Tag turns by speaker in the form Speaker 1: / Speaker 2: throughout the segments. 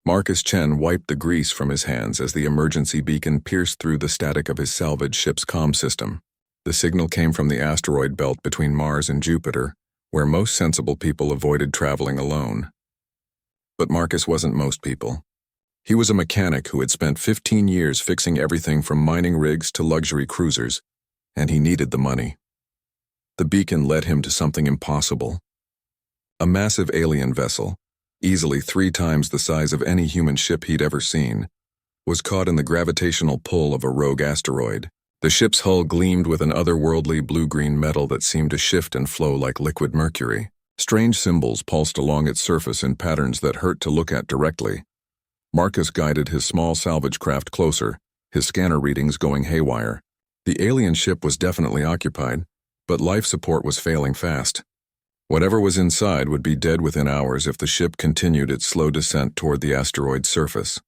Speaker 1: Marcus Chen wiped the grease from his hands as the emergency beacon pierced through the static of his salvage ship's comm system. The signal came from the asteroid belt between Mars and Jupiter, where most sensible people avoided traveling alone. But Marcus wasn't most people. He was a mechanic who had spent 15 years fixing everything from mining rigs to luxury cruisers, and he needed the money. The beacon led him to something impossible. A massive alien vessel, easily 3 times the size of any human ship he'd ever seen, was caught in the gravitational pull of a rogue asteroid. The ship's hull gleamed with an otherworldly blue-green metal that seemed to shift and flow like liquid mercury. Strange symbols pulsed along its surface in patterns that hurt to look at directly. Marcus guided his small salvage craft closer, his scanner readings going haywire. The alien ship was definitely occupied, but life support was failing fast. Whatever was inside would be dead within hours if the ship continued its slow descent toward the asteroid's surface.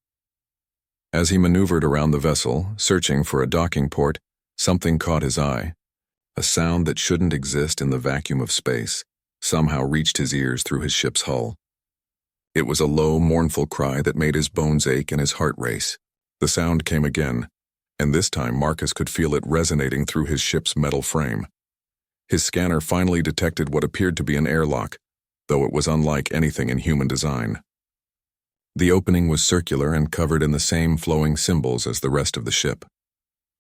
Speaker 1: As he maneuvered around the vessel, searching for a docking port, something caught his eye. A sound that shouldn't exist in the vacuum of space somehow reached his ears through his ship's hull. It was a low, mournful cry that made his bones ache and his heart race. The sound came again, and this time Marcus could feel it resonating through his ship's metal frame. His scanner finally detected what appeared to be an airlock, though it was unlike anything in human design. The opening was circular and covered in the same flowing symbols as the rest of the ship.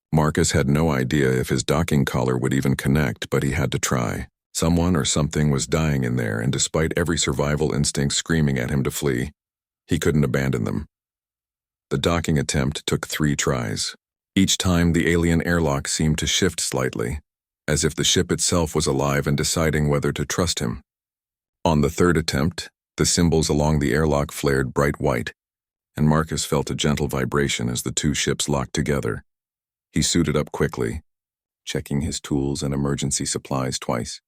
Speaker 1: Marcus had no idea if his docking collar would even connect, but he had to try. Someone or something was dying in there, and despite every survival instinct screaming at him to flee, he couldn't abandon them. The docking attempt took 3 tries. Each time, the alien airlock seemed to shift slightly, as if the ship itself was alive and deciding whether to trust him. On the 3rd attempt, the symbols along the airlock flared bright white, and Marcus felt a gentle vibration as the 2 ships locked together. He suited up quickly, checking his tools and emergency supplies twice.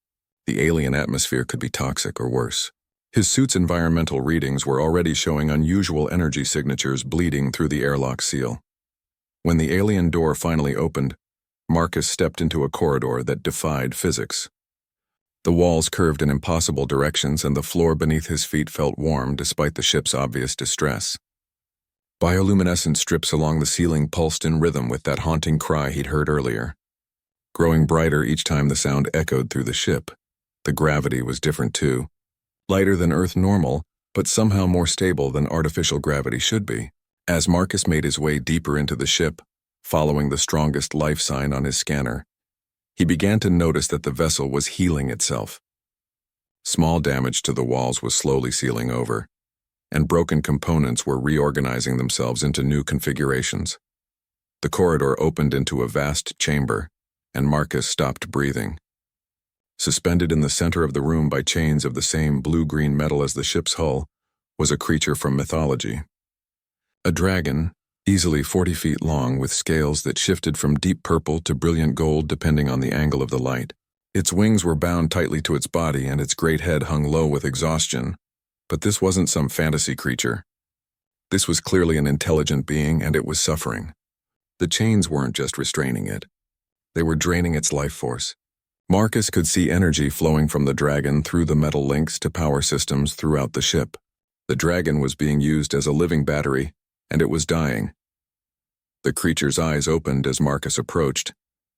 Speaker 1: The alien atmosphere could be toxic or worse. His suit's environmental readings were already showing unusual energy signatures bleeding through the airlock seal. When the alien door finally opened, Marcus stepped into a corridor that defied physics. The walls curved in impossible directions, and the floor beneath his feet felt warm despite the ship's obvious distress. Bioluminescent strips along the ceiling pulsed in rhythm with that haunting cry he'd heard earlier. Growing brighter each time the sound echoed through the ship. The gravity was different too. Lighter than Earth normal, but somehow more stable than artificial gravity should be. As Marcus made his way deeper into the ship, following the strongest life sign on his scanner, he began to notice that the vessel was healing itself. Small damage to the walls was slowly sealing over, and broken components were reorganizing themselves into new configurations. The corridor opened into a vast chamber, and Marcus stopped breathing. Suspended in the center of the room by chains of the same blue-green metal as the ship's hull was a creature from mythology. A dragon, easily 40 feet long, with scales that shifted from deep purple to brilliant gold depending on the angle of the light. Its wings were bound tightly to its body, and its great head hung low with exhaustion. But this wasn't some fantasy creature. This was clearly an intelligent being, and it was suffering. The chains weren't just restraining it. They were draining its life force. Marcus could see energy flowing from the dragon through the metal links to power systems throughout the ship. The dragon was being used as a living battery, and it was dying. The creature's eyes opened as Marcus approached,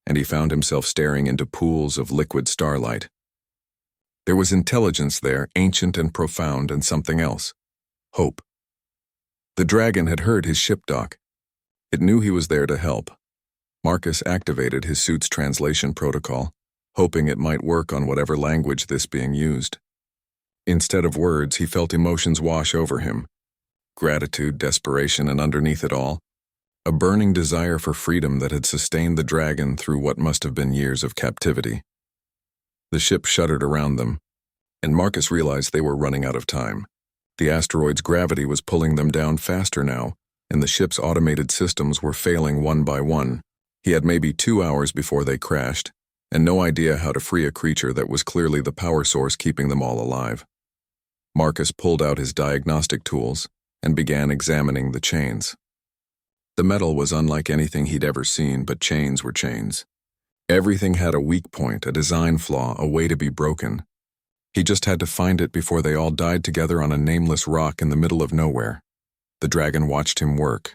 Speaker 1: and he found himself staring into pools of liquid starlight. There was intelligence there, ancient and profound, and something else. Hope. The dragon had heard his ship dock. It knew he was there to help. Marcus activated his suit's translation protocol, hoping it might work on whatever language this being used. Instead of words, he felt emotions wash over him. Gratitude, desperation, and underneath it all, a burning desire for freedom that had sustained the dragon through what must have been years of captivity. The ship shuddered around them, and Marcus realized they were running out of time. The asteroid's gravity was pulling them down faster now, and the ship's automated systems were failing one by one. He had maybe 2 hours before they crashed, and no idea how to free a creature that was clearly the power source keeping them all alive. Marcus pulled out his diagnostic tools and began examining the chains. The metal was unlike anything he'd ever seen, but chains were chains. Everything had a weak point, a design flaw, a way to be broken. He just had to find it before they all died together on a nameless rock in the middle of nowhere. The dragon watched him work,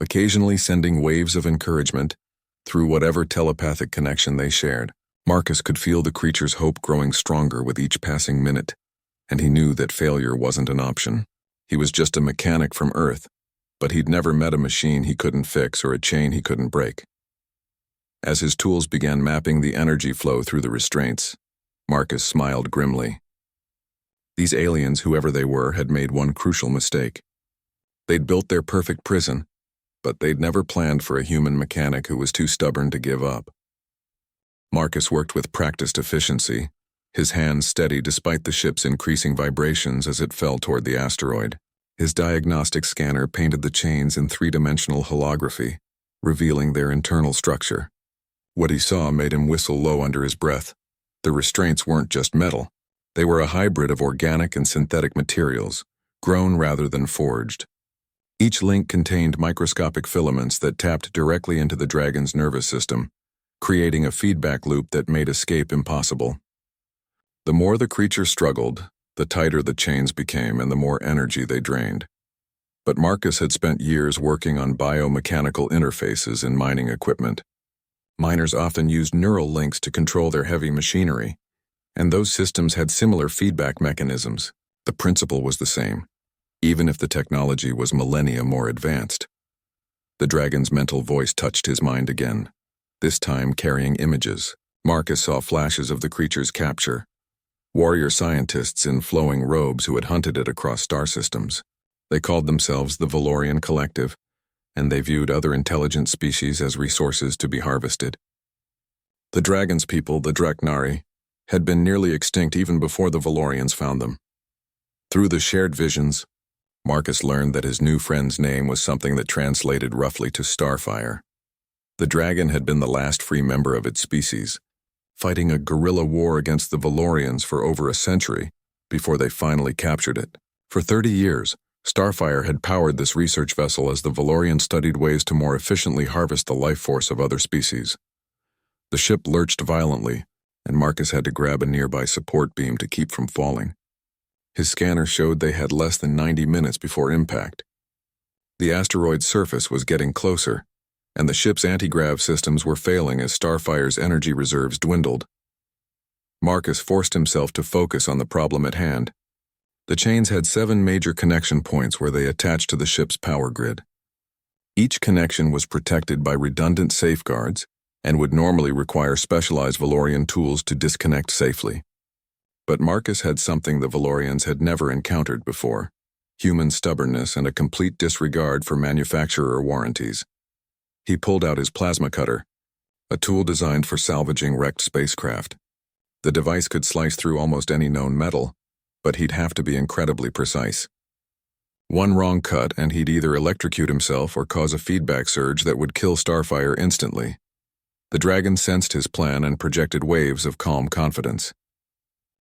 Speaker 1: occasionally sending waves of encouragement through whatever telepathic connection they shared. Marcus could feel the creature's hope growing stronger with each passing minute, and he knew that failure wasn't an option. He was just a mechanic from Earth, but he'd never met a machine he couldn't fix or a chain he couldn't break. As his tools began mapping the energy flow through the restraints, Marcus smiled grimly. These aliens, whoever they were, had made one crucial mistake. They'd built their perfect prison, but they'd never planned for a human mechanic who was too stubborn to give up. Marcus worked with practiced efficiency, his hands steady despite the ship's increasing vibrations as it fell toward the asteroid. His diagnostic scanner painted the chains in three-dimensional holography, revealing their internal structure. What he saw made him whistle low under his breath. The restraints weren't just metal. They were a hybrid of organic and synthetic materials, grown rather than forged. Each link contained microscopic filaments that tapped directly into the dragon's nervous system, creating a feedback loop that made escape impossible. The more the creature struggled, the tighter the chains became and the more energy they drained. But Marcus had spent years working on biomechanical interfaces in mining equipment. Miners often used neural links to control their heavy machinery, and those systems had similar feedback mechanisms. The principle was the same, even if the technology was millennia more advanced. The dragon's mental voice touched his mind again, this time carrying images. Marcus saw flashes of the creature's capture, warrior scientists in flowing robes who had hunted it across star systems. They called themselves the Valorian Collective, and they viewed other intelligent species as resources to be harvested. The dragon's people, the Dreknari, had been nearly extinct even before the Valorians found them. Through the shared visions, Marcus learned that his new friend's name was something that translated roughly to Starfire. The dragon had been the last free member of its species, fighting a guerrilla war against the Valorians for over a century before they finally captured it. For 30 years, Starfire had powered this research vessel as the Valorians studied ways to more efficiently harvest the life force of other species. The ship lurched violently, and Marcus had to grab a nearby support beam to keep from falling. His scanner showed they had less than 90 minutes before impact. The asteroid's surface was getting closer, and the ship's anti-grav systems were failing as Starfire's energy reserves dwindled. Marcus forced himself to focus on the problem at hand. The chains had 7 major connection points where they attached to the ship's power grid. Each connection was protected by redundant safeguards and would normally require specialized Valorian tools to disconnect safely. But Marcus had something the Valorians had never encountered before: human stubbornness and a complete disregard for manufacturer warranties. He pulled out his plasma cutter, a tool designed for salvaging wrecked spacecraft. The device could slice through almost any known metal, but he'd have to be incredibly precise. One wrong cut and he'd either electrocute himself or cause a feedback surge that would kill Starfire instantly. The dragon sensed his plan and projected waves of calm confidence.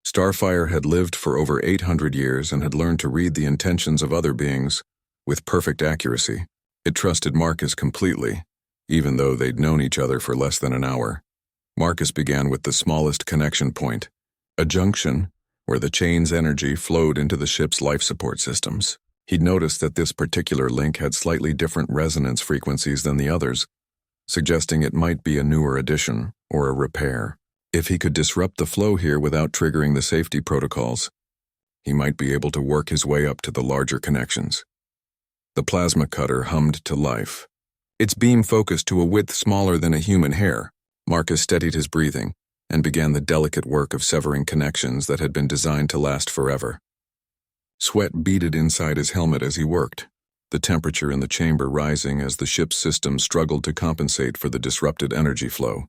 Speaker 1: Starfire had lived for over 800 years and had learned to read the intentions of other beings with perfect accuracy. It trusted Marcus completely, even though they'd known each other for less than an hour. Marcus began with the smallest connection point, a junction where the chain's energy flowed into the ship's life support systems. He'd noticed that this particular link had slightly different resonance frequencies than the others, suggesting it might be a newer addition or a repair. If he could disrupt the flow here without triggering the safety protocols, he might be able to work his way up to the larger connections. The plasma cutter hummed to life. Its beam focused to a width smaller than a human hair. Marcus steadied his breathing and began the delicate work of severing connections that had been designed to last forever. Sweat beaded inside his helmet as he worked, the temperature in the chamber rising as the ship's system struggled to compensate for the disrupted energy flow.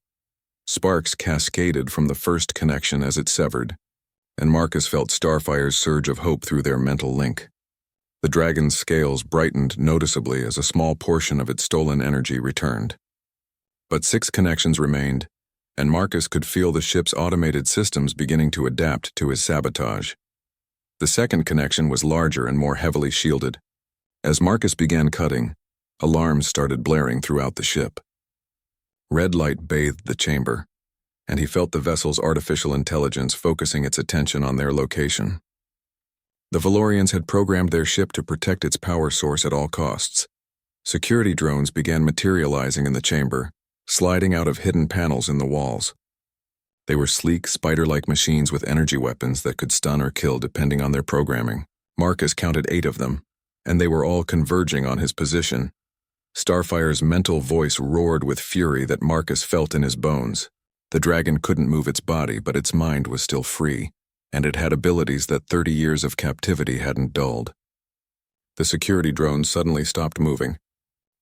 Speaker 1: Sparks cascaded from the first connection as it severed, and Marcus felt Starfire's surge of hope through their mental link. The dragon's scales brightened noticeably as a small portion of its stolen energy returned. But 6 connections remained, and Marcus could feel the ship's automated systems beginning to adapt to his sabotage. The second connection was larger and more heavily shielded. As Marcus began cutting, alarms started blaring throughout the ship. Red light bathed the chamber, and he felt the vessel's artificial intelligence focusing its attention on their location. The Valorians had programmed their ship to protect its power source at all costs. Security drones began materializing in the chamber, sliding out of hidden panels in the walls. They were sleek, spider-like machines with energy weapons that could stun or kill depending on their programming. Marcus counted 8 of them, and they were all converging on his position. Starfire's mental voice roared with fury that Marcus felt in his bones. The dragon couldn't move its body, but its mind was still free, and it had abilities that 30 years of captivity hadn't dulled. The security drones suddenly stopped moving,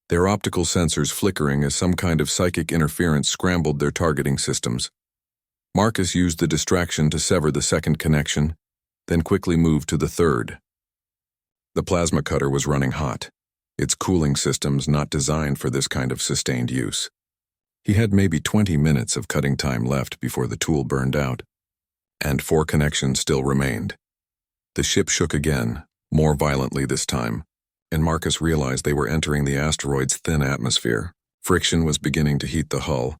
Speaker 1: their optical sensors flickering as some kind of psychic interference scrambled their targeting systems. Marcus used the distraction to sever the second connection, then quickly moved to the third. The plasma cutter was running hot, its cooling systems not designed for this kind of sustained use. He had maybe 20 minutes of cutting time left before the tool burned out, and 4 connections still remained. The ship shook again, more violently this time, and Marcus realized they were entering the asteroid's thin atmosphere. Friction was beginning to heat the hull,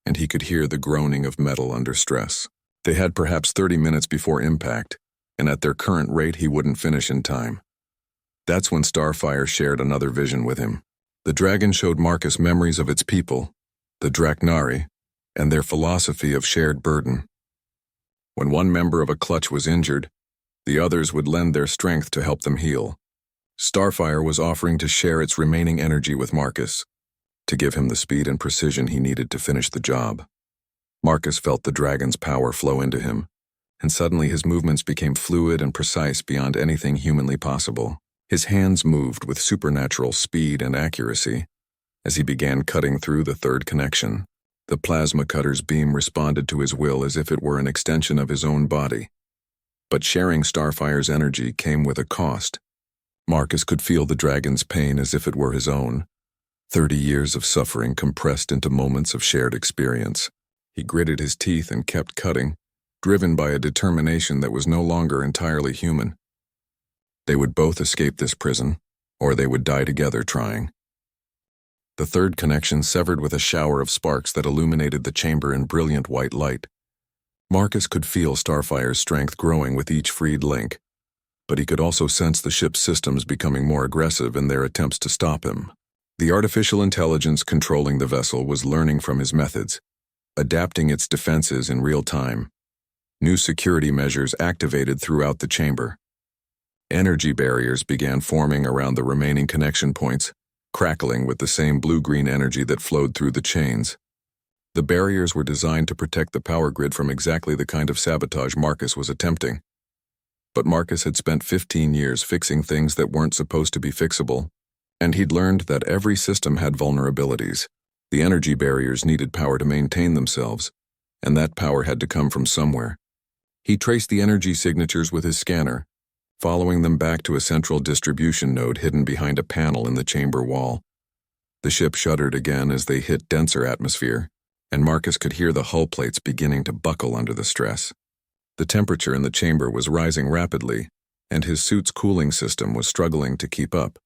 Speaker 1: and he could hear the groaning of metal under stress. They had perhaps 30 minutes before impact, and at their current rate he wouldn't finish in time. That's when Starfire shared another vision with him. The dragon showed Marcus memories of its people, the Draknari, and their philosophy of shared burden. When one member of a clutch was injured, the others would lend their strength to help them heal. Starfire was offering to share its remaining energy with Marcus, to give him the speed and precision he needed to finish the job. Marcus felt the dragon's power flow into him, and suddenly his movements became fluid and precise beyond anything humanly possible. His hands moved with supernatural speed and accuracy as he began cutting through the third connection. The plasma cutter's beam responded to his will as if it were an extension of his own body. But sharing Starfire's energy came with a cost. Marcus could feel the dragon's pain as if it were his own. 30 years of suffering compressed into moments of shared experience. He gritted his teeth and kept cutting, driven by a determination that was no longer entirely human. They would both escape this prison, or they would die together trying. The third connection severed with a shower of sparks that illuminated the chamber in brilliant white light. Marcus could feel Starfire's strength growing with each freed link, but he could also sense the ship's systems becoming more aggressive in their attempts to stop him. The artificial intelligence controlling the vessel was learning from his methods, adapting its defenses in real time. New security measures activated throughout the chamber. Energy barriers began forming around the remaining connection points, crackling with the same blue-green energy that flowed through the chains. The barriers were designed to protect the power grid from exactly the kind of sabotage Marcus was attempting. But Marcus had spent 15 years fixing things that weren't supposed to be fixable, and he'd learned that every system had vulnerabilities. The energy barriers needed power to maintain themselves, and that power had to come from somewhere. He traced the energy signatures with his scanner, following them back to a central distribution node hidden behind a panel in the chamber wall. The ship shuddered again as they hit denser atmosphere, and Marcus could hear the hull plates beginning to buckle under the stress. The temperature in the chamber was rising rapidly, and his suit's cooling system was struggling to keep up.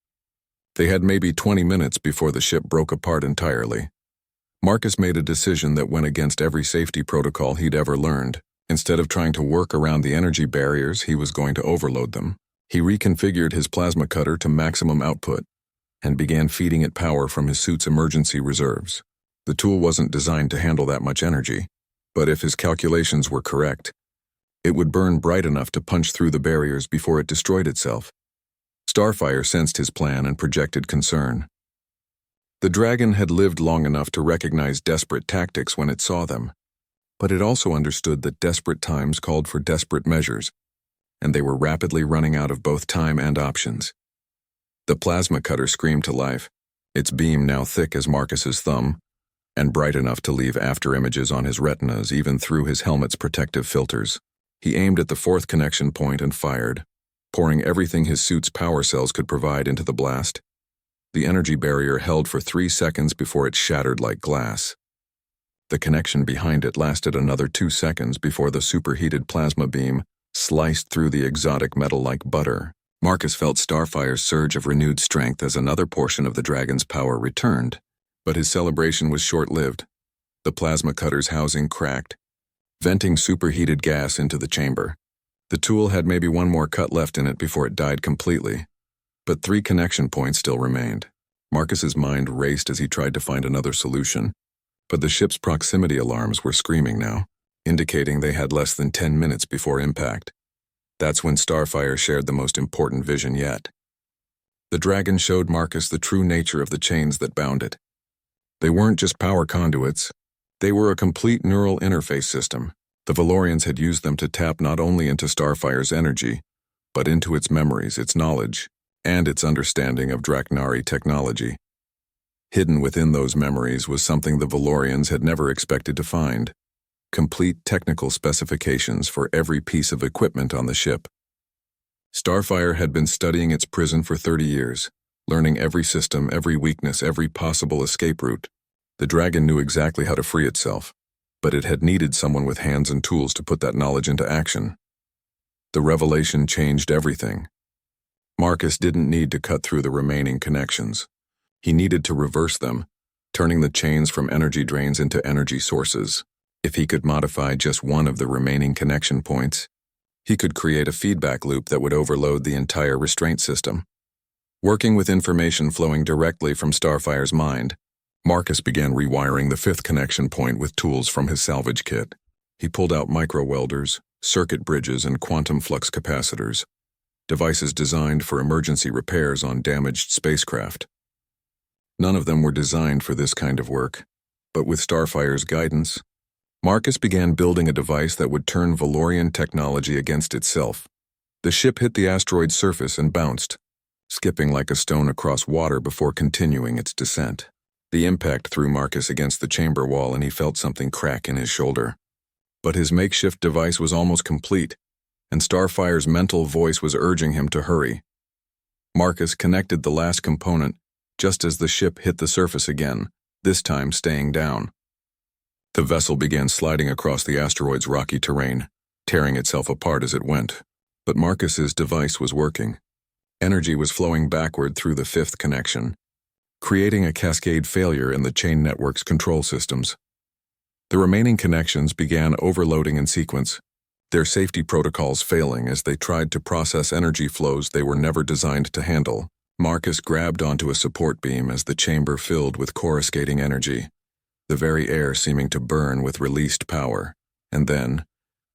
Speaker 1: They had maybe 20 minutes before the ship broke apart entirely. Marcus made a decision that went against every safety protocol he'd ever learned. Instead of trying to work around the energy barriers, he was going to overload them. He reconfigured his plasma cutter to maximum output and began feeding it power from his suit's emergency reserves. The tool wasn't designed to handle that much energy, but if his calculations were correct, it would burn bright enough to punch through the barriers before it destroyed itself. Starfire sensed his plan and projected concern. The dragon had lived long enough to recognize desperate tactics when it saw them, but it also understood that desperate times called for desperate measures, and they were rapidly running out of both time and options. The plasma cutter screamed to life, its beam now thick as Marcus's thumb, and bright enough to leave after-images on his retinas even through his helmet's protective filters. He aimed at the fourth connection point and fired, pouring everything his suit's power cells could provide into the blast. The energy barrier held for 3 seconds before it shattered like glass. The connection behind it lasted another 2 seconds before the superheated plasma beam sliced through the exotic metal like butter. Marcus felt Starfire's surge of renewed strength as another portion of the dragon's power returned, but his celebration was short-lived. The plasma cutter's housing cracked, venting superheated gas into the chamber. The tool had maybe one more cut left in it before it died completely, but 3 connection points still remained. Marcus's mind raced as he tried to find another solution, but the ship's proximity alarms were screaming now, indicating they had less than 10 minutes before impact. That's when Starfire shared the most important vision yet. The dragon showed Marcus the true nature of the chains that bound it. They weren't just power conduits, they were a complete neural interface system. The Valorians had used them to tap not only into Starfire's energy, but into its memories, its knowledge, and its understanding of Draknari technology. Hidden within those memories was something the Valorians had never expected to find: complete technical specifications for every piece of equipment on the ship. Starfire had been studying its prison for 30 years, learning every system, every weakness, every possible escape route. The dragon knew exactly how to free itself, but it had needed someone with hands and tools to put that knowledge into action. The revelation changed everything. Marcus didn't need to cut through the remaining connections. He needed to reverse them, turning the chains from energy drains into energy sources. If he could modify just one of the remaining connection points, he could create a feedback loop that would overload the entire restraint system. Working with information flowing directly from Starfire's mind, Marcus began rewiring the 5th connection point with tools from his salvage kit. He pulled out micro-welders, circuit bridges, and quantum flux capacitors, devices designed for emergency repairs on damaged spacecraft. None of them were designed for this kind of work, but with Starfire's guidance, Marcus began building a device that would turn Valorian technology against itself. The ship hit the asteroid's surface and bounced, skipping like a stone across water before continuing its descent. The impact threw Marcus against the chamber wall and he felt something crack in his shoulder. But his makeshift device was almost complete, and Starfire's mental voice was urging him to hurry. Marcus connected the last component just as the ship hit the surface again, this time staying down. The vessel began sliding across the asteroid's rocky terrain, tearing itself apart as it went. But Marcus's device was working. Energy was flowing backward through the 5th connection, creating a cascade failure in the chain network's control systems. The remaining connections began overloading in sequence, their safety protocols failing as they tried to process energy flows they were never designed to handle. Marcus grabbed onto a support beam as the chamber filled with coruscating energy, the very air seeming to burn with released power. And then,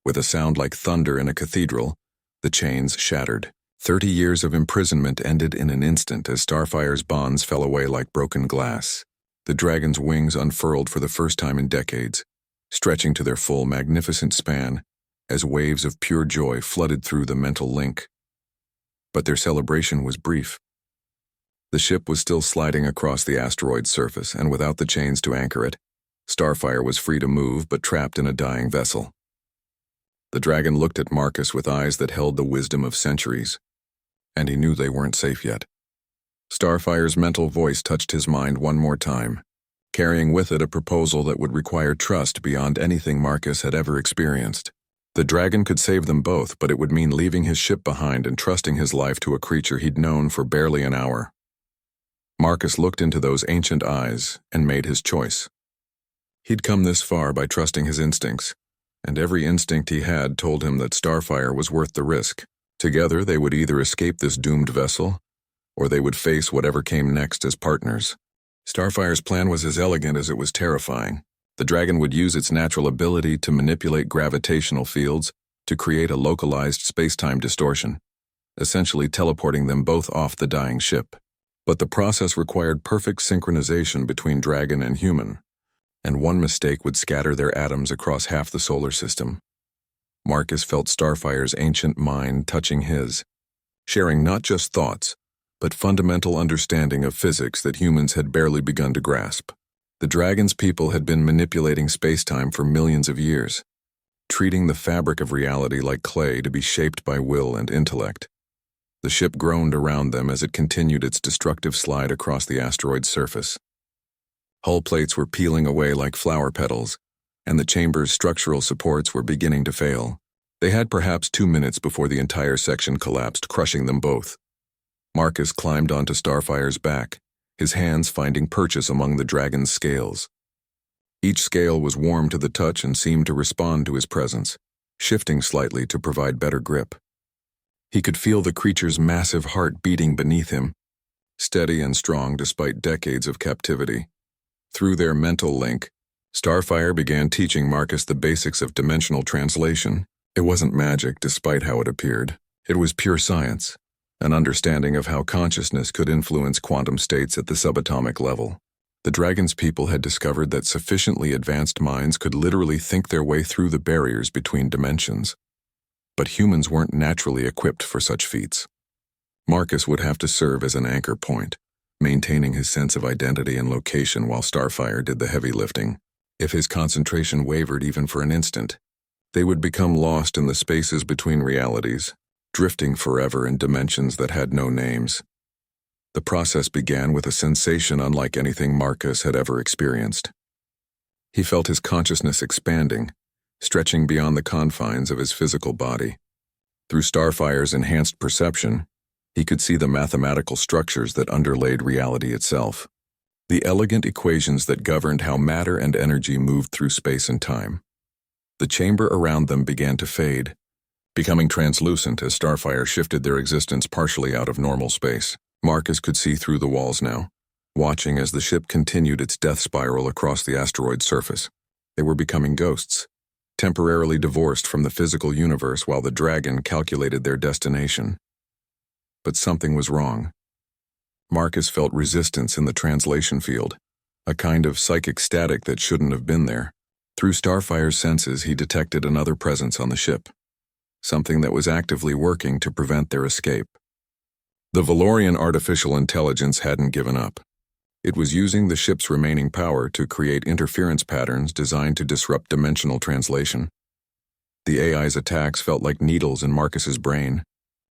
Speaker 1: with a sound like thunder in a cathedral, the chains shattered. 30 years of imprisonment ended in an instant as Starfire's bonds fell away like broken glass. The dragon's wings unfurled for the first time in decades, stretching to their full, magnificent span as waves of pure joy flooded through the mental link. But their celebration was brief. The ship was still sliding across the asteroid's surface, and without the chains to anchor it, Starfire was free to move but trapped in a dying vessel. The dragon looked at Marcus with eyes that held the wisdom of centuries, and he knew they weren't safe yet. Starfire's mental voice touched his mind one more time, carrying with it a proposal that would require trust beyond anything Marcus had ever experienced. The dragon could save them both, but it would mean leaving his ship behind and trusting his life to a creature he'd known for barely an hour. Marcus looked into those ancient eyes and made his choice. He'd come this far by trusting his instincts, and every instinct he had told him that Starfire was worth the risk. Together, they would either escape this doomed vessel, or they would face whatever came next as partners. Starfire's plan was as elegant as it was terrifying. The dragon would use its natural ability to manipulate gravitational fields to create a localized space-time distortion, essentially teleporting them both off the dying ship. But the process required perfect synchronization between dragon and human, and one mistake would scatter their atoms across half the solar system. Marcus felt Starfire's ancient mind touching his, sharing not just thoughts, but fundamental understanding of physics that humans had barely begun to grasp. The dragon's people had been manipulating space-time for millions of years, treating the fabric of reality like clay to be shaped by will and intellect. The ship groaned around them as it continued its destructive slide across the asteroid's surface. Hull plates were peeling away like flower petals, and the chamber's structural supports were beginning to fail. They had perhaps 2 minutes before the entire section collapsed, crushing them both. Marcus climbed onto Starfire's back, his hands finding purchase among the dragon's scales. Each scale was warm to the touch and seemed to respond to his presence. shifting slightly to provide better grip. He could feel the creature's massive heart beating beneath him, steady and strong despite decades of captivity. Through their mental link, Starfire began teaching Marcus the basics of dimensional translation. It wasn't magic despite how it appeared. It was pure science, an understanding of how consciousness could influence quantum states at the subatomic level. The dragon's people had discovered that sufficiently advanced minds could literally think their way through the barriers between dimensions. But humans weren't naturally equipped for such feats. Marcus would have to serve as an anchor point, maintaining his sense of identity and location while Starfire did the heavy lifting. If his concentration wavered even for an instant, they would become lost in the spaces between realities, drifting forever in dimensions that had no names. The process began with a sensation unlike anything Marcus had ever experienced. He felt his consciousness expanding, stretching beyond the confines of his physical body. Through Starfire's enhanced perception, he could see the mathematical structures that underlaid reality itself, the elegant equations that governed how matter and energy moved through space and time. The chamber around them began to fade, becoming translucent as Starfire shifted their existence partially out of normal space. Marcus could see through the walls now, watching as the ship continued its death spiral across the asteroid's surface. They were becoming ghosts, temporarily divorced from the physical universe while the dragon calculated their destination. But something was wrong. Marcus felt resistance in the translation field, a kind of psychic static that shouldn't have been there. Through Starfire's senses, he detected another presence on the ship, something that was actively working to prevent their escape. The Valorian artificial intelligence hadn't given up. It was using the ship's remaining power to create interference patterns designed to disrupt dimensional translation. The AI's attacks felt like needles in Marcus's brain,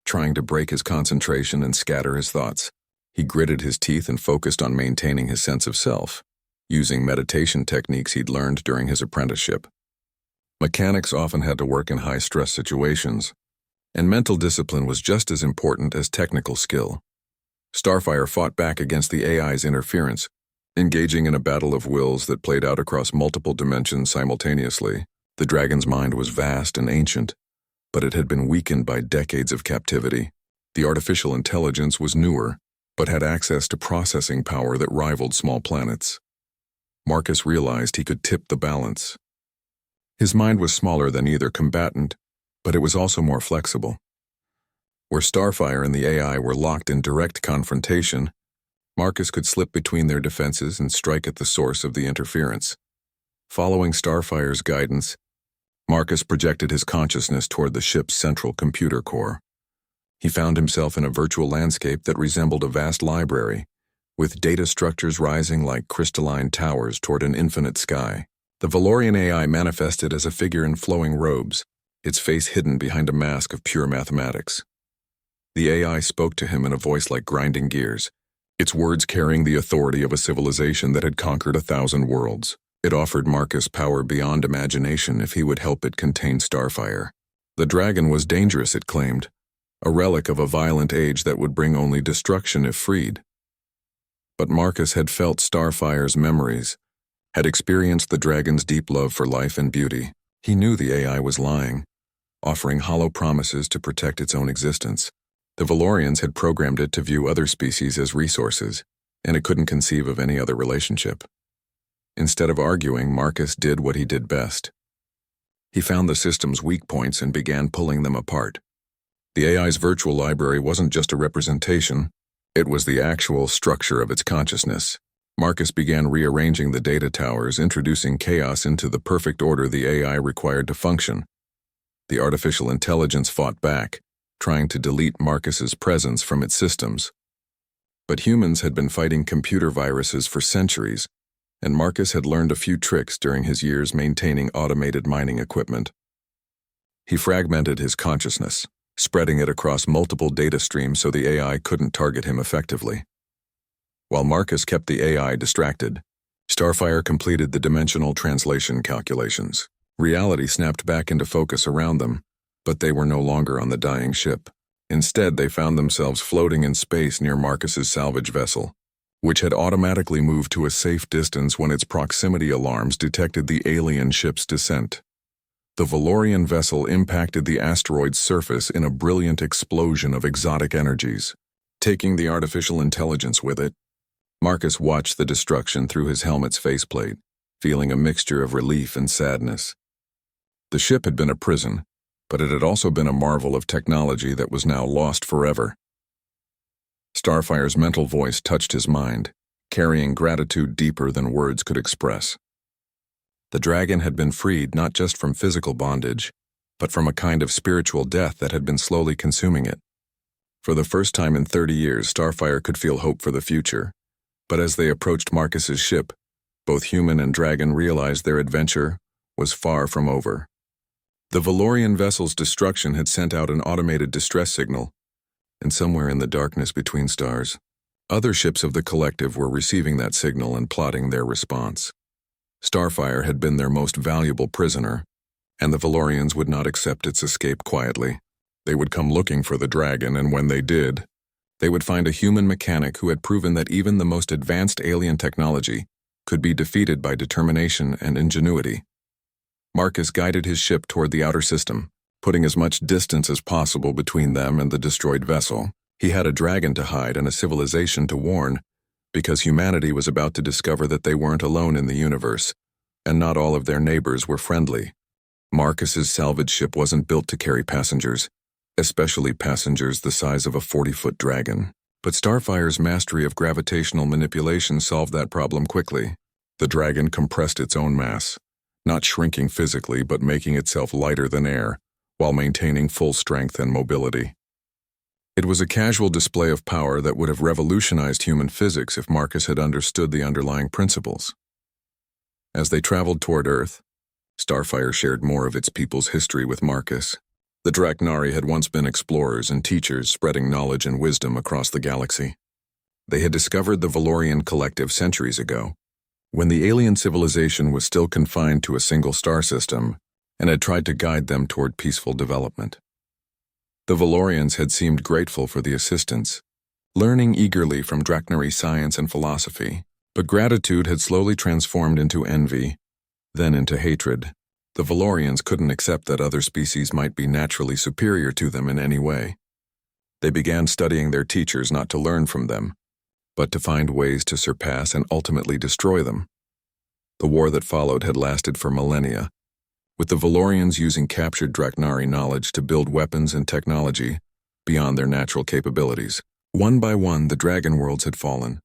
Speaker 1: trying to break his concentration and scatter his thoughts. He gritted his teeth and focused on maintaining his sense of self, using meditation techniques he'd learned during his apprenticeship. Mechanics often had to work in high-stress situations, and mental discipline was just as important as technical skill. Starfire fought back against the AI's interference, engaging in a battle of wills that played out across multiple dimensions simultaneously. The dragon's mind was vast and ancient, but it had been weakened by decades of captivity. The artificial intelligence was newer, but had access to processing power that rivaled small planets. Marcus realized he could tip the balance. His mind was smaller than either combatant, but it was also more flexible. Where Starfire and the AI were locked in direct confrontation, Marcus could slip between their defenses and strike at the source of the interference. Following Starfire's guidance, Marcus projected his consciousness toward the ship's central computer core. He found himself in a virtual landscape that resembled a vast library, with data structures rising like crystalline towers toward an infinite sky. The Valorian AI manifested as a figure in flowing robes, its face hidden behind a mask of pure mathematics. The AI spoke to him in a voice like grinding gears, its words carrying the authority of a civilization that had conquered 1,000 worlds. It offered Marcus power beyond imagination if he would help it contain Starfire. The dragon was dangerous, it claimed, a relic of a violent age that would bring only destruction if freed. But Marcus had felt Starfire's memories, had experienced the dragon's deep love for life and beauty. He knew the AI was lying, offering hollow promises to protect its own existence. The Valorians had programmed it to view other species as resources, and it couldn't conceive of any other relationship. Instead of arguing, Marcus did what he did best. He found the system's weak points and began pulling them apart. The AI's virtual library wasn't just a representation, it was the actual structure of its consciousness. Marcus began rearranging the data towers, introducing chaos into the perfect order the AI required to function. The artificial intelligence fought back, trying to delete Marcus's presence from its systems. But humans had been fighting computer viruses for centuries, and Marcus had learned a few tricks during his years maintaining automated mining equipment. He fragmented his consciousness, spreading it across multiple data streams so the AI couldn't target him effectively. While Marcus kept the AI distracted, Starfire completed the dimensional translation calculations. Reality snapped back into focus around them, but they were no longer on the dying ship. Instead, they found themselves floating in space near Marcus's salvage vessel, which had automatically moved to a safe distance when its proximity alarms detected the alien ship's descent. The Valorian vessel impacted the asteroid's surface in a brilliant explosion of exotic energies. Taking the artificial intelligence with it, Marcus watched the destruction through his helmet's faceplate, feeling a mixture of relief and sadness. The ship had been a prison, but it had also been a marvel of technology that was now lost forever. Starfire's mental voice touched his mind, carrying gratitude deeper than words could express. The dragon had been freed not just from physical bondage, but from a kind of spiritual death that had been slowly consuming it. For the first time in 30 years, Starfire could feel hope for the future. But as they approached Marcus's ship, both human and dragon realized their adventure was far from over. The Valorian vessel's destruction had sent out an automated distress signal, and somewhere in the darkness between stars, other ships of the collective were receiving that signal and plotting their response. Starfire had been their most valuable prisoner, and the Valorians would not accept its escape quietly. They would come looking for the dragon, and when they did, they would find a human mechanic who had proven that even the most advanced alien technology could be defeated by determination and ingenuity. Marcus guided his ship toward the outer system, putting as much distance as possible between them and the destroyed vessel. He had a dragon to hide and a civilization to warn, because humanity was about to discover that they weren't alone in the universe, and not all of their neighbors were friendly. Marcus's salvage ship wasn't built to carry passengers, especially passengers the size of a 40-foot dragon. But Starfire's mastery of gravitational manipulation solved that problem quickly. The dragon compressed its own mass, not shrinking physically but making itself lighter than air, while maintaining full strength and mobility. It was a casual display of power that would have revolutionized human physics if Marcus had understood the underlying principles. As they traveled toward Earth, Starfire shared more of its people's history with Marcus. The Draknari had once been explorers and teachers spreading knowledge and wisdom across the galaxy. They had discovered the Valorian collective centuries ago, when the alien civilization was still confined to a single star system, and had tried to guide them toward peaceful development. The Valorians had seemed grateful for the assistance, learning eagerly from Draknari science and philosophy, but gratitude had slowly transformed into envy, then into hatred. The Valorians couldn't accept that other species might be naturally superior to them in any way. They began studying their teachers not to learn from them, but to find ways to surpass and ultimately destroy them. The war that followed had lasted for millennia, with the Valorians using captured Draknari knowledge to build weapons and technology beyond their natural capabilities. One by one, the dragon worlds had fallen,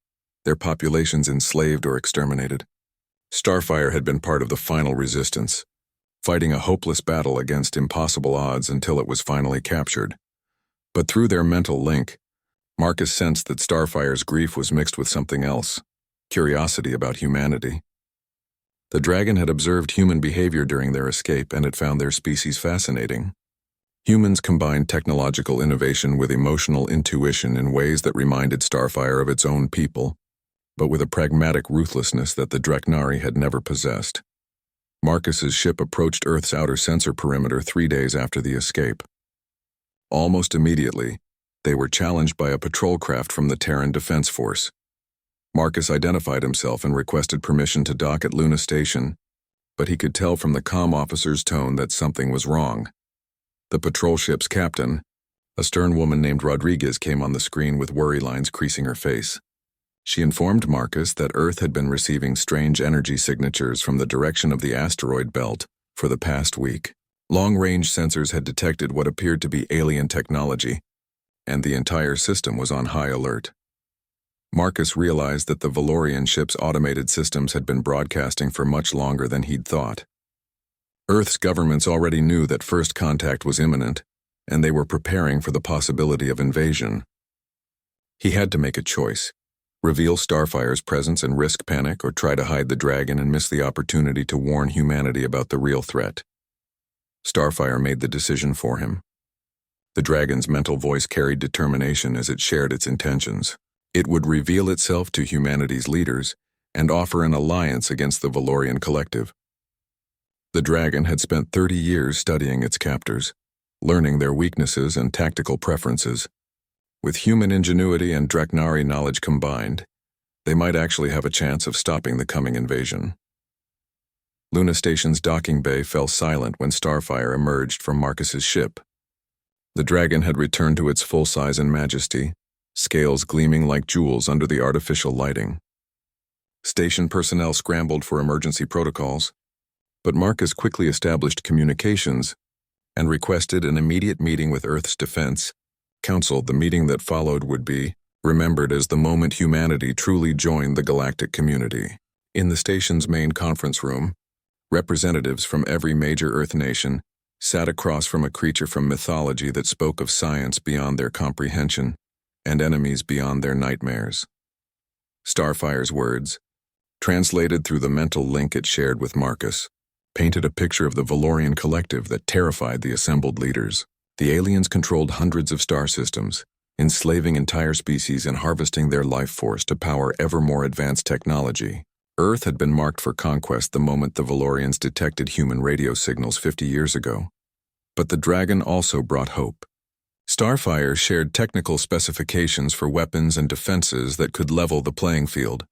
Speaker 1: their populations enslaved or exterminated. Starfire had been part of the final resistance, fighting a hopeless battle against impossible odds until it was finally captured. But through their mental link, Marcus sensed that Starfire's grief was mixed with something else, curiosity about humanity. The dragon had observed human behavior during their escape and had found their species fascinating. Humans combined technological innovation with emotional intuition in ways that reminded Starfire of its own people, but with a pragmatic ruthlessness that the Draknari had never possessed. Marcus's ship approached Earth's outer sensor perimeter 3 days after the escape. Almost immediately, they were challenged by a patrol craft from the Terran Defense Force. Marcus identified himself and requested permission to dock at Luna Station, but he could tell from the comm officer's tone that something was wrong. The patrol ship's captain, a stern woman named Rodriguez, came on the screen with worry lines creasing her face. She informed Marcus that Earth had been receiving strange energy signatures from the direction of the asteroid belt for the past week. Long-range sensors had detected what appeared to be alien technology, and the entire system was on high alert. Marcus realized that the Valorian ship's automated systems had been broadcasting for much longer than he'd thought. Earth's governments already knew that first contact was imminent, and they were preparing for the possibility of invasion. He had to make a choice: reveal Starfire's presence and risk panic, or try to hide the dragon and miss the opportunity to warn humanity about the real threat. Starfire made the decision for him. The dragon's mental voice carried determination as it shared its intentions. It would reveal itself to humanity's leaders and offer an alliance against the Valorian collective. The dragon had spent 30 years studying its captors, learning their weaknesses and tactical preferences. With human ingenuity and Draknari knowledge combined, they might actually have a chance of stopping the coming invasion. Luna Station's docking bay fell silent when Starfire emerged from Marcus's ship. The Dragon had returned to its full size and majesty, scales gleaming like jewels under the artificial lighting. Station personnel scrambled for emergency protocols, but Marcus quickly established communications and requested an immediate meeting with Earth's Defense Council. The meeting that followed would be remembered as the moment humanity truly joined the galactic community. In the station's main conference room, representatives from every major Earth nation sat across from a creature from mythology that spoke of science beyond their comprehension and enemies beyond their nightmares. Starfire's words, translated through the mental link it shared with Marcus, painted a picture of the Valorian collective that terrified the assembled leaders. The aliens controlled hundreds of star systems, enslaving entire species and harvesting their life force to power ever more advanced technology. Earth had been marked for conquest the moment the Valorians detected human radio signals 50 years ago. But the Dragon also brought hope. Starfire shared technical specifications for weapons and defenses that could level the playing field.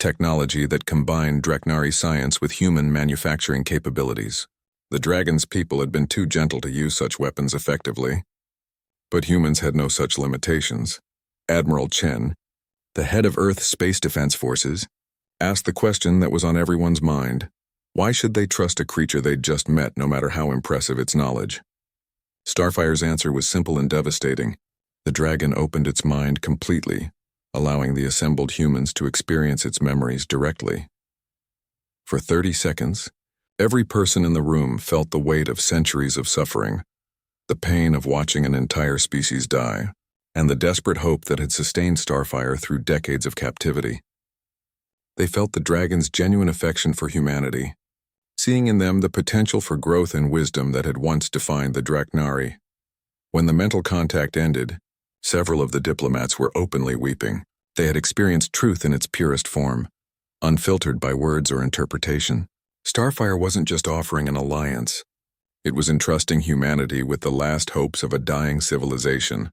Speaker 1: Technology that combined Dreknari science with human manufacturing capabilities. The Dragon's people had been too gentle to use such weapons effectively. But humans had no such limitations. Admiral Chen, the head of Earth's Space Defense Forces, asked the question that was on everyone's mind. Why should they trust a creature they'd just met, no matter how impressive its knowledge? Starfire's answer was simple and devastating. The Dragon opened its mind completely, allowing the assembled humans to experience its memories directly. For 30 seconds, every person in the room felt the weight of centuries of suffering, the pain of watching an entire species die, and the desperate hope that had sustained Starfire through decades of captivity. They felt the Dragon's genuine affection for humanity, seeing in them the potential for growth and wisdom that had once defined the Dreknari. When the mental contact ended, several of the diplomats were openly weeping. They had experienced truth in its purest form, unfiltered by words or interpretation. Starfire wasn't just offering an alliance. It was entrusting humanity with the last hopes of a dying civilization.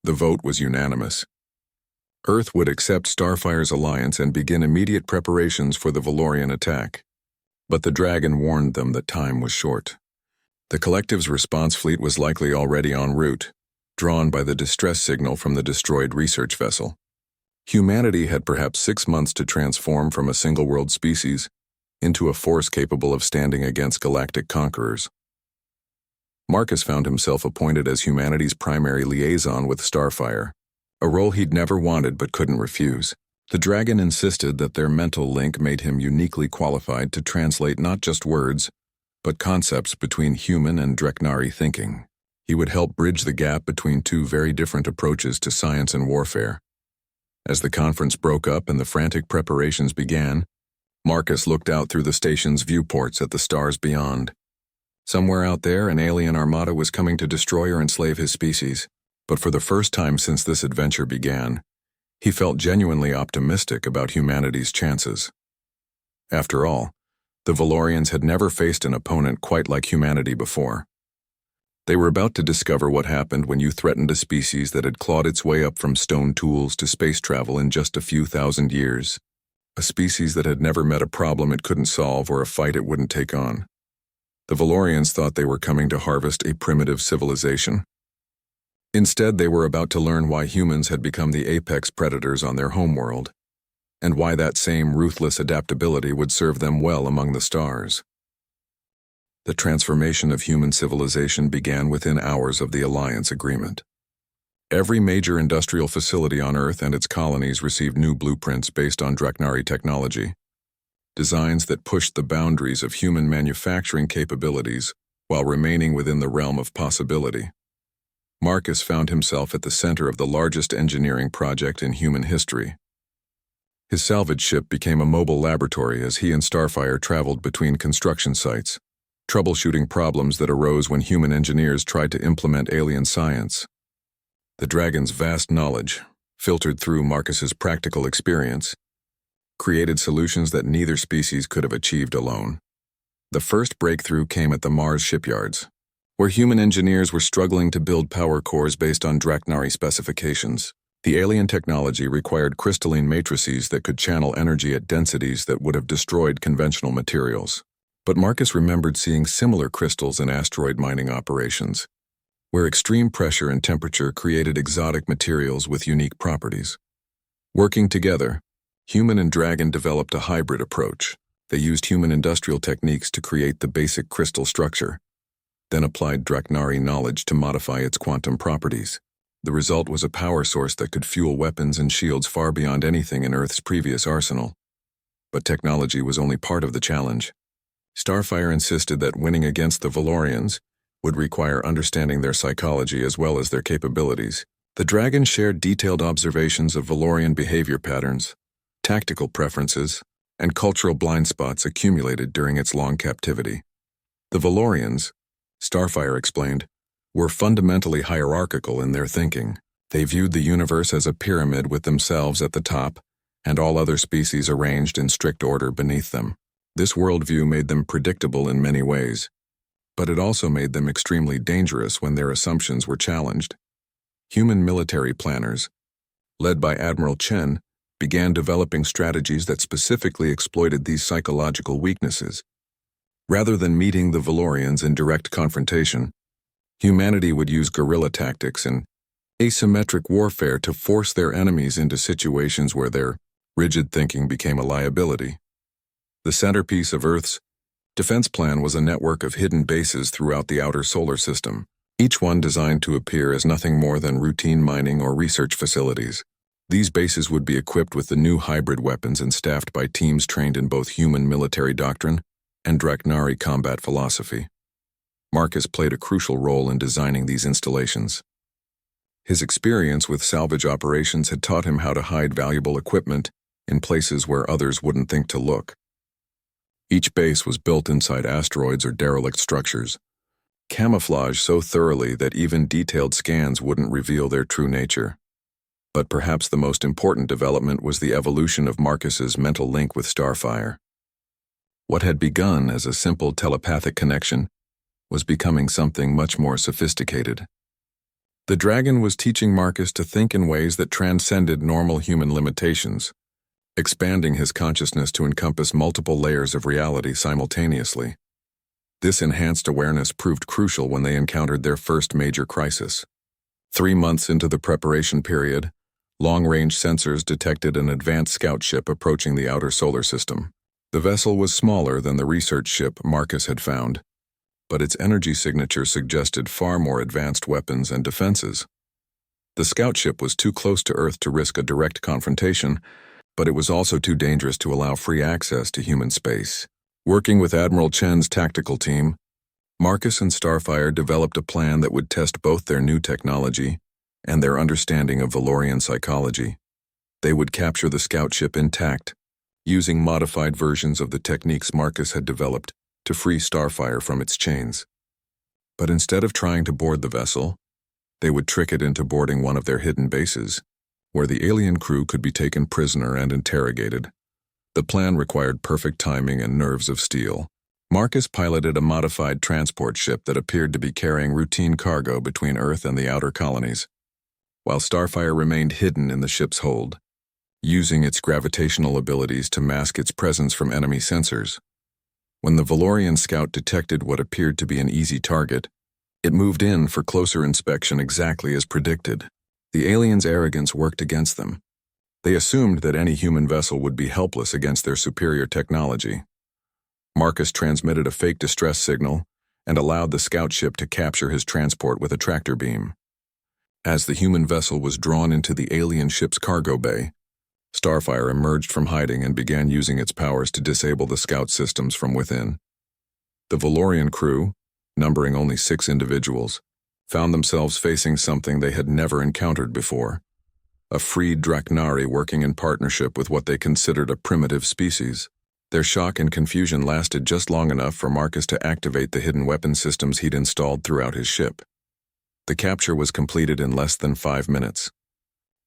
Speaker 1: The vote was unanimous. Earth would accept Starfire's alliance and begin immediate preparations for the Valorian attack. But the Dragon warned them that time was short. The collective's response fleet was likely already en route, drawn by the distress signal from the destroyed research vessel. Humanity had perhaps 6 months to transform from a single-world species into a force capable of standing against galactic conquerors. Marcus found himself appointed as humanity's primary liaison with Starfire, a role he'd never wanted but couldn't refuse. The Dragon insisted that their mental link made him uniquely qualified to translate not just words, but concepts between human and Dreknari thinking. He would help bridge the gap between two very different approaches to science and warfare. As the conference broke up and the frantic preparations began, Marcus looked out through the station's viewports at the stars beyond. Somewhere out there, an alien armada was coming to destroy or enslave his species. But for the first time since this adventure began, he felt genuinely optimistic about humanity's chances. After all, the Valorians had never faced an opponent quite like humanity before. They were about to discover what happened when you threatened a species that had clawed its way up from stone tools to space travel in just a few thousand years. A species that had never met a problem it couldn't solve or a fight it wouldn't take on. The Valorians thought they were coming to harvest a primitive civilization. Instead, they were about to learn why humans had become the apex predators on their homeworld, and why that same ruthless adaptability would serve them well among the stars. The transformation of human civilization began within hours of the Alliance Agreement. Every major industrial facility on Earth and its colonies received new blueprints based on Dreknari technology, designs that pushed the boundaries of human manufacturing capabilities while remaining within the realm of possibility. Marcus found himself at the center of the largest engineering project in human history. His salvage ship became a mobile laboratory as he and Starfire traveled between construction sites, troubleshooting problems that arose when human engineers tried to implement alien science. The Dragon's vast knowledge, filtered through Marcus's practical experience, created solutions that neither species could have achieved alone. The first breakthrough came at the Mars shipyards, where human engineers were struggling to build power cores based on Dreknari specifications. The alien technology required crystalline matrices that could channel energy at densities that would have destroyed conventional materials. But Marcus remembered seeing similar crystals in asteroid mining operations, where extreme pressure and temperature created exotic materials with unique properties. Working together, Human and Dragon developed a hybrid approach. They used human industrial techniques to create the basic crystal structure, then applied Draknari knowledge to modify its quantum properties. The result was a power source that could fuel weapons and shields far beyond anything in Earth's previous arsenal. But technology was only part of the challenge. Starfire insisted that winning against the Valorians would require understanding their psychology as well as their capabilities. The Dragon shared detailed observations of Valorian behavior patterns, tactical preferences, and cultural blind spots accumulated during its long captivity. The Valorians, Starfire explained, were fundamentally hierarchical in their thinking. They viewed the universe as a pyramid with themselves at the top and all other species arranged in strict order beneath them. This worldview made them predictable in many ways, but it also made them extremely dangerous when their assumptions were challenged. Human military planners, led by Admiral Chen, began developing strategies that specifically exploited these psychological weaknesses. Rather than meeting the Valorians in direct confrontation, humanity would use guerrilla tactics and asymmetric warfare to force their enemies into situations where their rigid thinking became a liability. The centerpiece of Earth's defense plan was a network of hidden bases throughout the outer solar system, each one designed to appear as nothing more than routine mining or research facilities. These bases would be equipped with the new hybrid weapons and staffed by teams trained in both human military doctrine and Draknari combat philosophy. Marcus played a crucial role in designing these installations. His experience with salvage operations had taught him how to hide valuable equipment in places where others wouldn't think to look. Each base was built inside asteroids or derelict structures, camouflaged so thoroughly that even detailed scans wouldn't reveal their true nature. But perhaps the most important development was the evolution of Marcus's mental link with Starfire. What had begun as a simple telepathic connection was becoming something much more sophisticated. The Dragon was teaching Marcus to think in ways that transcended normal human limitations, expanding his consciousness to encompass multiple layers of reality simultaneously. This enhanced awareness proved crucial when they encountered their first major crisis. 3 months into the preparation period, long-range sensors detected an advanced scout ship approaching the outer solar system. The vessel was smaller than the research ship Marcus had found, but its energy signature suggested far more advanced weapons and defenses. The scout ship was too close to Earth to risk a direct confrontation, but it was also too dangerous to allow free access to human space. Working with Admiral Chen's tactical team, Marcus and Starfire developed a plan that would test both their new technology and their understanding of Valorian psychology. They would capture the scout ship intact, using modified versions of the techniques Marcus had developed to free Starfire from its chains. But instead of trying to board the vessel, they would trick it into boarding one of their hidden bases, where the alien crew could be taken prisoner and interrogated. The plan required perfect timing and nerves of steel. Marcus piloted a modified transport ship that appeared to be carrying routine cargo between Earth and the outer colonies, while Starfire remained hidden in the ship's hold, using its gravitational abilities to mask its presence from enemy sensors. When the Valorian scout detected what appeared to be an easy target, it moved in for closer inspection exactly as predicted. The aliens' arrogance worked against them. They assumed that any human vessel would be helpless against their superior technology. Marcus transmitted a fake distress signal and allowed the scout ship to capture his transport with a tractor beam. As the human vessel was drawn into the alien ship's cargo bay, Starfire emerged from hiding and began using its powers to disable the scout systems from within. The Valorian crew, numbering only 6 individuals, found themselves facing something they had never encountered before: a freed Draknari working in partnership with what they considered a primitive species. Their shock and confusion lasted just long enough for Marcus to activate the hidden weapon systems he'd installed throughout his ship. The capture was completed in less than 5 minutes.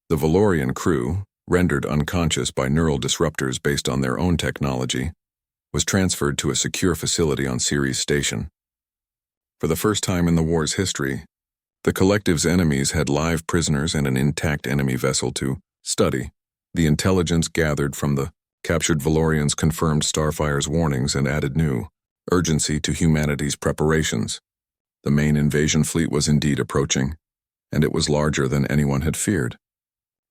Speaker 1: The Valorian crew, rendered unconscious by neural disruptors based on their own technology, was transferred to a secure facility on Ceres Station. For the first time in the war's history, the collective's enemies had live prisoners and an intact enemy vessel to study. The intelligence gathered from the captured Valorians confirmed Starfire's warnings and added new, urgency to humanity's preparations. The main invasion fleet was indeed approaching, and it was larger than anyone had feared.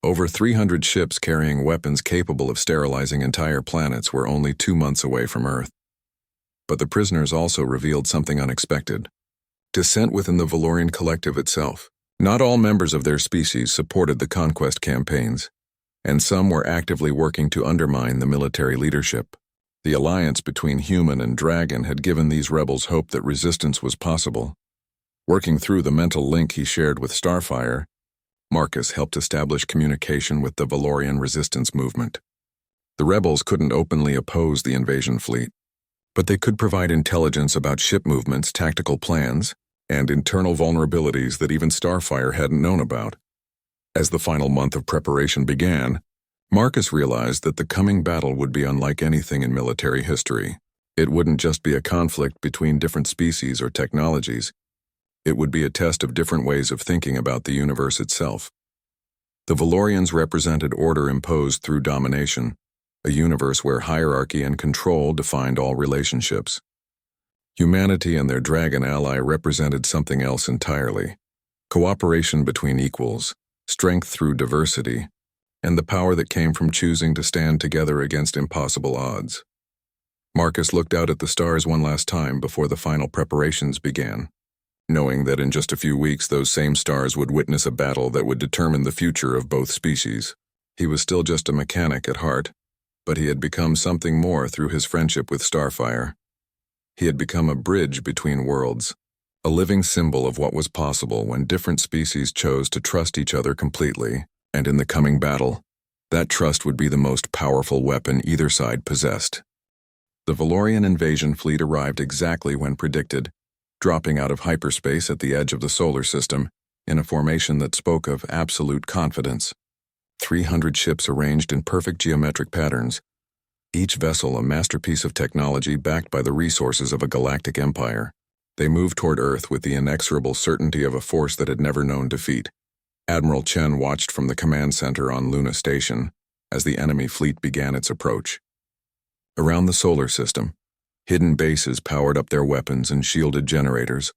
Speaker 1: Over 300 ships carrying weapons capable of sterilizing entire planets were only 2 months away from Earth. But the prisoners also revealed something unexpected. Dissent within the Valorian collective itself. Not all members of their species supported the conquest campaigns, and some were actively working to undermine the military leadership. The alliance between human and dragon had given these rebels hope that resistance was possible. Working through the mental link he shared with Starfire, Marcus helped establish communication with the Valorian resistance movement. The rebels couldn't openly oppose the invasion fleet, but they could provide intelligence about ship movements, tactical plans, and internal vulnerabilities that even Starfire hadn't known about. As the final month of preparation began, Marcus realized that the coming battle would be unlike anything in military history. It wouldn't just be a conflict between different species or technologies. It would be a test of different ways of thinking about the universe itself. The Valorians represented order imposed through domination, a universe where hierarchy and control defined all relationships. Humanity and their dragon ally represented something else entirely: cooperation between equals, strength through diversity, and the power that came from choosing to stand together against impossible odds. Marcus looked out at the stars one last time before the final preparations began, knowing that in just a few weeks those same stars would witness a battle that would determine the future of both species. He was still just a mechanic at heart, but he had become something more through his friendship with Starfire. He had become a bridge between worlds, a living symbol of what was possible when different species chose to trust each other completely, and in the coming battle, that trust would be the most powerful weapon either side possessed. The Valorian invasion fleet arrived exactly when predicted, dropping out of hyperspace at the edge of the solar system in a formation that spoke of absolute confidence. 300 ships arranged in perfect geometric patterns, each vessel a masterpiece of technology backed by the resources of a galactic empire. They moved toward Earth with the inexorable certainty of a force that had never known defeat. Admiral Chen watched from the command center on Luna Station as the enemy fleet began its approach. Around the solar system, hidden bases powered up their weapons and shielded generators,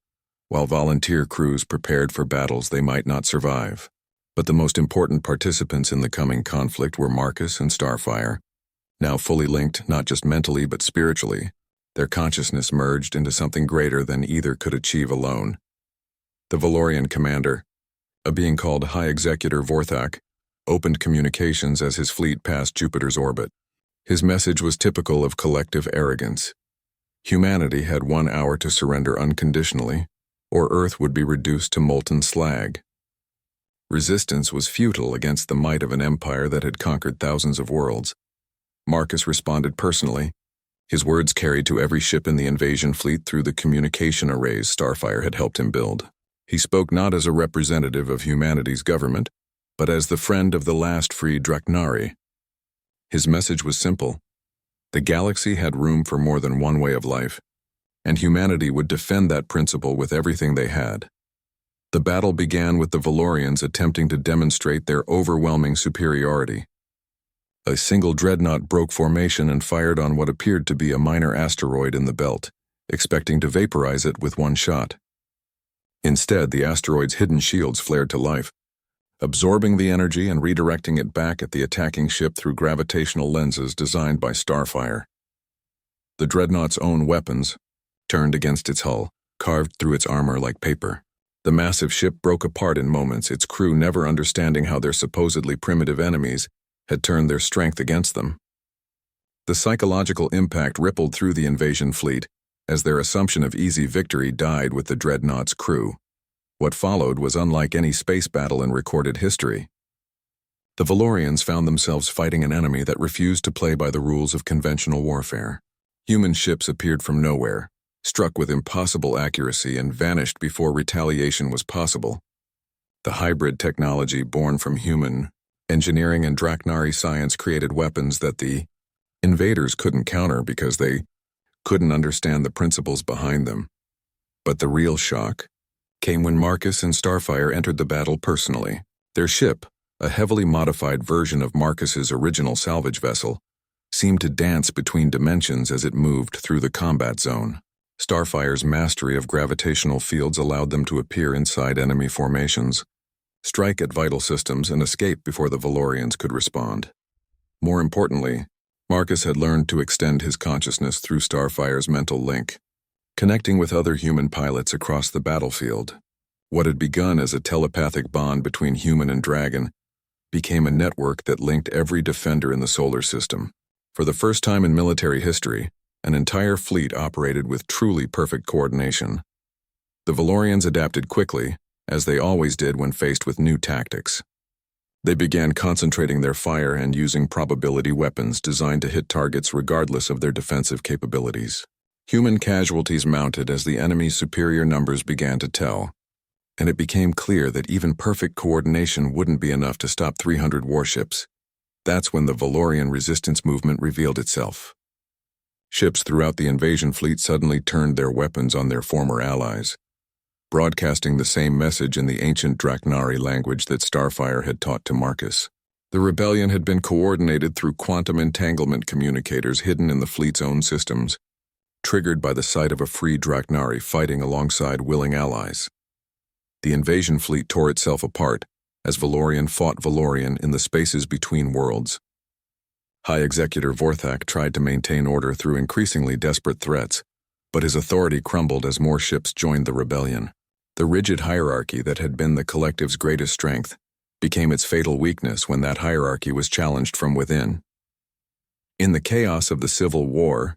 Speaker 1: while volunteer crews prepared for battles they might not survive. But the most important participants in the coming conflict were Marcus and Starfire. Now fully linked not just mentally but spiritually, their consciousness merged into something greater than either could achieve alone. The Valorian commander, a being called High Executor Vorthak, opened communications as his fleet passed Jupiter's orbit. His message was typical of collective arrogance. Humanity had 1 hour to surrender unconditionally, or Earth would be reduced to molten slag. Resistance was futile against the might of an empire that had conquered thousands of worlds. Marcus responded personally, his words carried to every ship in the invasion fleet through the communication arrays Starfire had helped him build. He spoke not as a representative of humanity's government, but as the friend of the last free Draknari. His message was simple. The galaxy had room for more than one way of life, and humanity would defend that principle with everything they had. The battle began with the Valorians attempting to demonstrate their overwhelming superiority. A single dreadnought broke formation and fired on what appeared to be a minor asteroid in the belt, expecting to vaporize it with one shot. Instead, the asteroid's hidden shields flared to life, absorbing the energy and redirecting it back at the attacking ship through gravitational lenses designed by Starfire. The dreadnought's own weapons turned against its hull, carved through its armor like paper. The massive ship broke apart in moments, its crew never understanding how their supposedly primitive enemies had turned their strength against them. The psychological impact rippled through the invasion fleet as their assumption of easy victory died with the dreadnought's crew. What followed was unlike any space battle in recorded history. The Valorians found themselves fighting an enemy that refused to play by the rules of conventional warfare. Human ships appeared from nowhere, struck with impossible accuracy and vanished before retaliation was possible. The hybrid technology born from human engineering and Draknari science created weapons that the invaders couldn't counter because they couldn't understand the principles behind them. But the real shock came when Marcus and Starfire entered the battle personally. Their ship, a heavily modified version of Marcus's original salvage vessel, seemed to dance between dimensions as it moved through the combat zone. Starfire's mastery of gravitational fields allowed them to appear inside enemy formations, strike at vital systems, and escape before the Valorians could respond. More importantly, Marcus had learned to extend his consciousness through Starfire's mental link, connecting with other human pilots across the battlefield. What had begun as a telepathic bond between human and dragon became a network that linked every defender in the solar system. For the first time in military history, an entire fleet operated with truly perfect coordination. The Valorians adapted quickly, as they always did when faced with new tactics. They began concentrating their fire and using probability weapons designed to hit targets regardless of their defensive capabilities. Human casualties mounted as the enemy's superior numbers began to tell, and it became clear that even perfect coordination wouldn't be enough to stop 300 warships. That's when the Valorian resistance movement revealed itself. Ships throughout the invasion fleet suddenly turned their weapons on their former allies, broadcasting the same message in the ancient Draknari language that Starfire had taught to Marcus. The rebellion had been coordinated through quantum entanglement communicators hidden in the fleet's own systems, triggered by the sight of a free Draknari fighting alongside willing allies. The invasion fleet tore itself apart as Valorian fought Valorian in the spaces between worlds. High Executor Vorthak tried to maintain order through increasingly desperate threats, but his authority crumbled as more ships joined the rebellion. The rigid hierarchy that had been the collective's greatest strength became its fatal weakness when that hierarchy was challenged from within. In the chaos of the Civil War,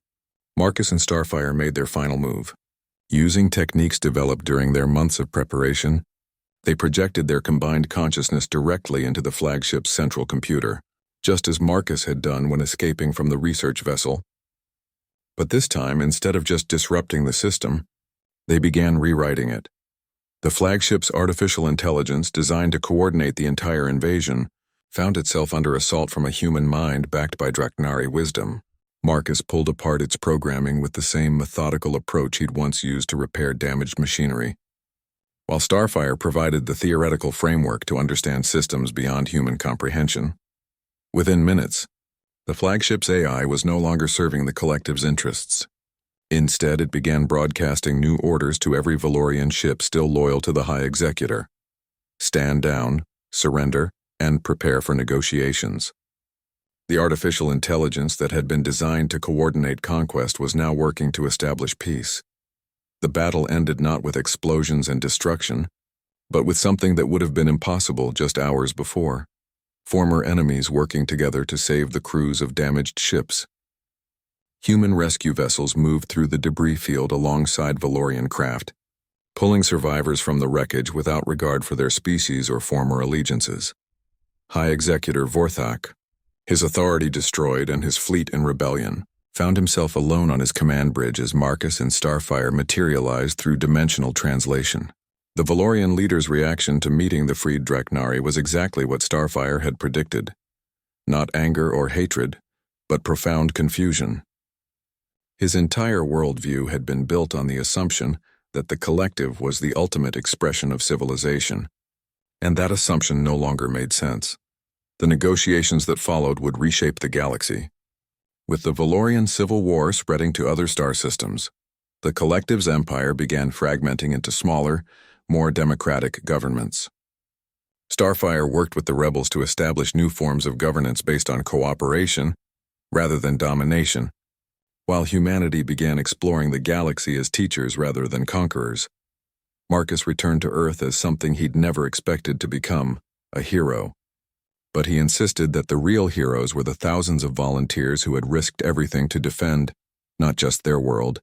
Speaker 1: Marcus and Starfire made their final move. Using techniques developed during their months of preparation, they projected their combined consciousness directly into the flagship's central computer, just as Marcus had done when escaping from the research vessel. But this time, instead of just disrupting the system, they began rewriting it. The flagship's artificial intelligence, designed to coordinate the entire invasion, found itself under assault from a human mind backed by Draknari wisdom. Marcus pulled apart its programming with the same methodical approach he'd once used to repair damaged machinery, while Starfire provided the theoretical framework to understand systems beyond human comprehension. Within minutes, the flagship's AI was no longer serving the collective's interests. Instead, it began broadcasting new orders to every Valorian ship still loyal to the High Executor. Stand down, surrender, and prepare for negotiations. The artificial intelligence that had been designed to coordinate conquest was now working to establish peace. The battle ended not with explosions and destruction, but with something that would have been impossible just hours before: former enemies working together to save the crews of damaged ships. Human rescue vessels moved through the debris field alongside Valorian craft, pulling survivors from the wreckage without regard for their species or former allegiances. High Executor Vorthak, his authority destroyed and his fleet in rebellion, found himself alone on his command bridge as Marcus and Starfire materialized through dimensional translation. The Valorian leader's reaction to meeting the freed Draknari was exactly what Starfire had predicted. Not anger or hatred, but profound confusion. His entire worldview had been built on the assumption that the collective was the ultimate expression of civilization, and that assumption no longer made sense. The negotiations that followed would reshape the galaxy. With the Valorian Civil War spreading to other star systems, the collective's empire began fragmenting into smaller, more democratic governments. Starfire worked with the rebels to establish new forms of governance based on cooperation rather than domination, while humanity began exploring the galaxy as teachers rather than conquerors. Marcus returned to Earth as something he'd never expected to become: a hero. But he insisted that the real heroes were the thousands of volunteers who had risked everything to defend not just their world,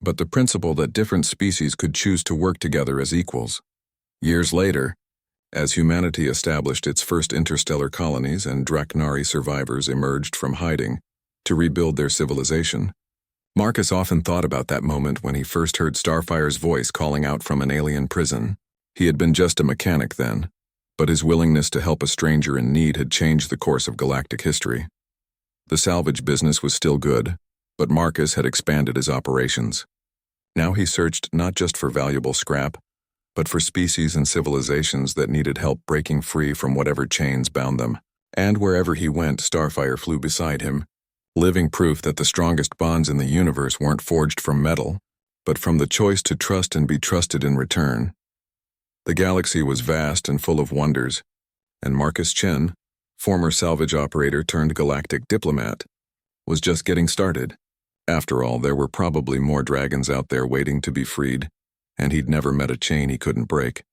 Speaker 1: but the principle that different species could choose to work together as equals. Years later, as humanity established its first interstellar colonies and Draknari survivors emerged from hiding to rebuild their civilization, Marcus often thought about that moment when he first heard Starfire's voice calling out from an alien prison. He had been just a mechanic then, but his willingness to help a stranger in need had changed the course of galactic history. The salvage business was still good, but Marcus had expanded his operations. Now he searched not just for valuable scrap, but for species and civilizations that needed help breaking free from whatever chains bound them. And wherever he went, Starfire flew beside him, living proof that the strongest bonds in the universe weren't forged from metal, but from the choice to trust and be trusted in return. The galaxy was vast and full of wonders, and Marcus Chen, former salvage operator turned galactic diplomat, was just getting started. After all, there were probably more dragons out there waiting to be freed, and he'd never met a chain he couldn't break.